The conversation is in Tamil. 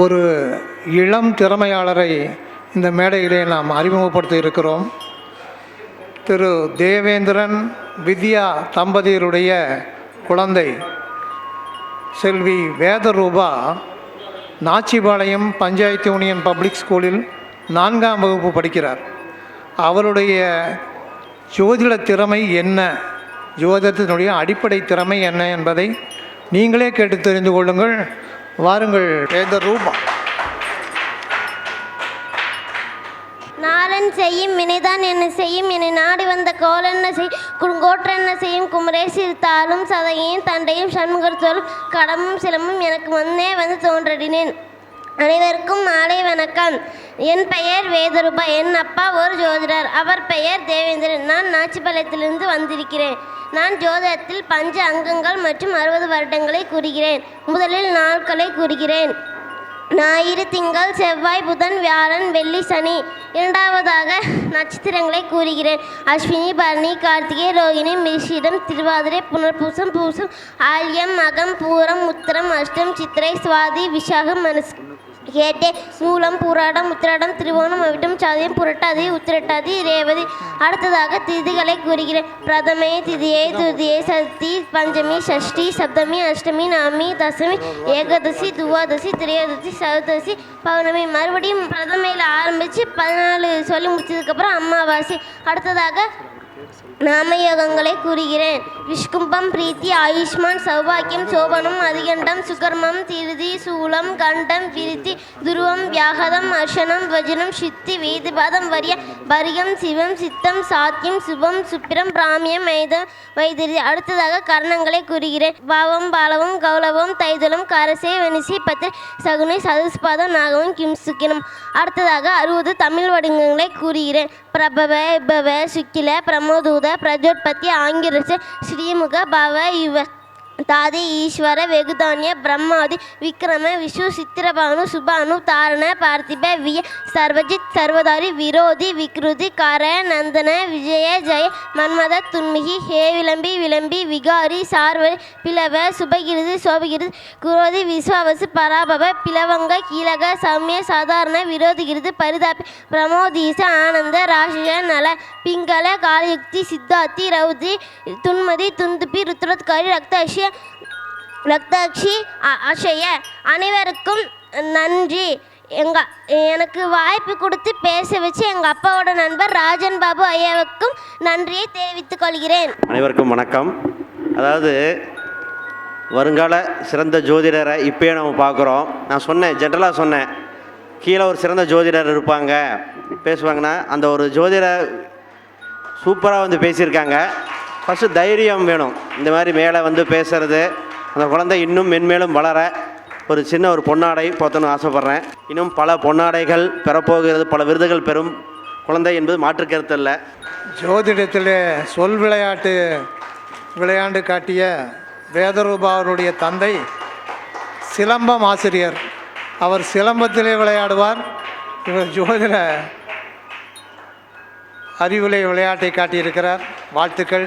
ஒரு இளம் திறமையாளரை இந்த மேடையிலே நாம் அறிமுகப்படுத்த இருக்கிறோம். திரு தேவேந்திரன் வித்யா தம்பதியருடைய குழந்தை செல்வி வேதரூபா நாச்சிபாளையம் பஞ்சாயத்து யூனியன் பப்ளிக் ஸ்கூலில் 4ஆம் வகுப்பு படிக்கிறார். அவருடைய ஜோதிட திறமை என்ன, ஜோதிடத்தினுடைய அடிப்படை திறமை என்ன என்பதை நீங்களே கேட்டு தெரிந்து கொள்ளுங்கள். வாருங்கள் வேதரூபா. நாளன் செய்யும் வினைதான் என்ன செய்யும், என்னை நாடி வந்த கோலென்ன செய் குறுங்கோற்றென்ன செய்யும், குமரேசி தாளும் சதையும் தண்டையும் சண்முகத்தோளும் கடமும் சிலமும் எனக்கு முன்னே வந்து தோன்றடினேன். அனைவருக்கும் மாலை வணக்கம். என் பெயர் வேதரூபா. என் அப்பா ஒரு ஜோதிடர், அவர் பெயர் தேவேந்திரன். நான் நாச்சிபாளையத்திலிருந்து வந்திருக்கிறேன். நான் ஜோதிடத்தில் பஞ்ச அங்கங்கள் மற்றும் 60 வருடங்களை கூறுகிறேன். முதலில் நாட்களை கூறுகிறேன். ஞாயிறு, திங்கள், செவ்வாய், புதன், வியாழன், வெள்ளி, சனி. இரண்டாவதாக நட்சத்திரங்களை கூறுகிறேன். அஸ்வினி, பரணி, கார்த்திகை, ரோகிணி, மிருஷிடம், திருவாதிரை, புனர்பூசம், பூசம், ஆல்யம், மகம், பூரம், உத்திரம், அஷ்டம், சித்திரை, சுவாதி, விசாகம், கேட்டே, மூலம், பூராடம், உத்திராடம், திருவோணம், அவிட்டம், சாதயம், புரட்டாதி, உத்திரட்டாதி, ரேவதி. அடுத்ததாக திதிகளை கூறுகிறேன். பிரதமை, திதியை, துதியை, சதுர்த்தி, பஞ்சமி, சஷ்டி, சப்தமி, அஷ்டமி, நவமி, தசமி, ஏகாதசி, துவாதசி, திரையோதசி, சதுர்தசி, பௌர்ணமி. மறுபடியும் பிரதமையில் ஆரம்பித்து 14 சொல்லி முடிச்சதுக்கப்புறம் அமாவாசை. அடுத்ததாக நாமயோகங்களை கூறுகிறேன். விஷ்கும்பம், பிரீத்தி, ஆயுஷ்மான், சௌபாக்கியம், சோபனம், அதிகண்டம், சுகர்மம், திருதி, சூலம், கண்டம், விருத்தி, துருவம், வியாகதம், அர்ஷனம், வஜனம், சித்தி, வேதிபாதம், வரிய, பரிகம், சிவம், சித்தம், சாத்தியம், சுபம், சுப்பிரம், பிராமியம், வைத்திரி. அடுத்ததாக கர்ணங்களை கூறுகிறேன். பாவம், பாலவம், கௌலவம், தைதலம், கரசே, வனிசி, பத்திரை, சகுனி, சதுஸ்பாதம், நாகவம், கிம்சுக்கினம். அடுத்ததாக 60 தமிழ் வடிவங்களை கூறுகிறேன். பிரபவ, இபவ, சுக்கில, பிரமோதூத, பிரஜோத்பத்தி, ஆங்கிரச, ஸ்ரீமுக, பவ, யுவ, தாதி, ஈஸ்வர, வெகுதானிய, பிரம்மாதி, விக்ரம, விஷ்ணு, சித்திரபானு, சுபானு, தாரண, பார்த்திப, விய, சர்வஜித், சர்வதாரி, விரோதி, விக்ருதி, கர, நந்தன, விஜய, ஜெய, மன்மத, துன்மிகி, ஹே, விளம்பி, விளம்பி, விகாரி, சார்வரி, பிளவ, சுபகிருதி, சோபகிருதி, குரோதி, விஸ்வாவசு, பராபவ, பிளவங்க, கீழக, சௌமிய, சாதாரண, விரோதிகிருதி, பரிதாபி, பிரமோதீச, ஆனந்த, ராஷிய, நல, பிங்கள, காலயுக்தி, சித்தார்த்தி, ரௌதி, துன்மதி, துந்துபி, ருத்ரோத்காரி, ரக்தாட்சி, ரக்தாட்சி, அஷய. அனைவருக்கும் நன்றி. எனக்கு வாய்ப்பு கொடுத்து பேச வச்சு எங்கள் அப்பாவோட நண்பர் ராஜன் பாபு ஐயாவுக்கும் நன்றியை தெரிவித்துக் கொள்கிறேன். அனைவருக்கும் வணக்கம். அதாவது வருங்கால சிறந்த ஜோதிடரை இப்போயே நம்ம பார்க்குறோம். நான் சொன்னேன், ஜென்ரலாக சொன்னேன், கீழே ஒரு சிறந்த ஜோதிடர் இருப்பாங்க பேசுவாங்கன்னா, அந்த ஒரு ஜோதிடர் சூப்பராக வந்து பேசியிருக்காங்க. ஃபஸ்ட்டு தைரியம் வேணும். இந்த மாதிரி மேலே வந்து பேசுகிறது, அந்த குழந்தை இன்னும் மென்மேலும் வளர ஒரு சின்ன ஒரு பொன்னாடை போத்தணும் ஆசைப்பட்றேன். இன்னும் பல பொன்னாடைகள் பெறப்போகிறது, பல விருதுகள் பெறும் குழந்தை என்பது மாற்று கருத்து இல்லை. ஜோதிடத்திலே சொல் விளையாண்டு காட்டிய வேதரூபா அவருடைய தந்தை சிலம்பம் ஆசிரியர். அவர் சிலம்பத்திலே விளையாடுவார். இவர் ஜோதிட அறிவுலை விளையாட்டை காட்டியிருக்கிறார். வாழ்த்துக்கள்.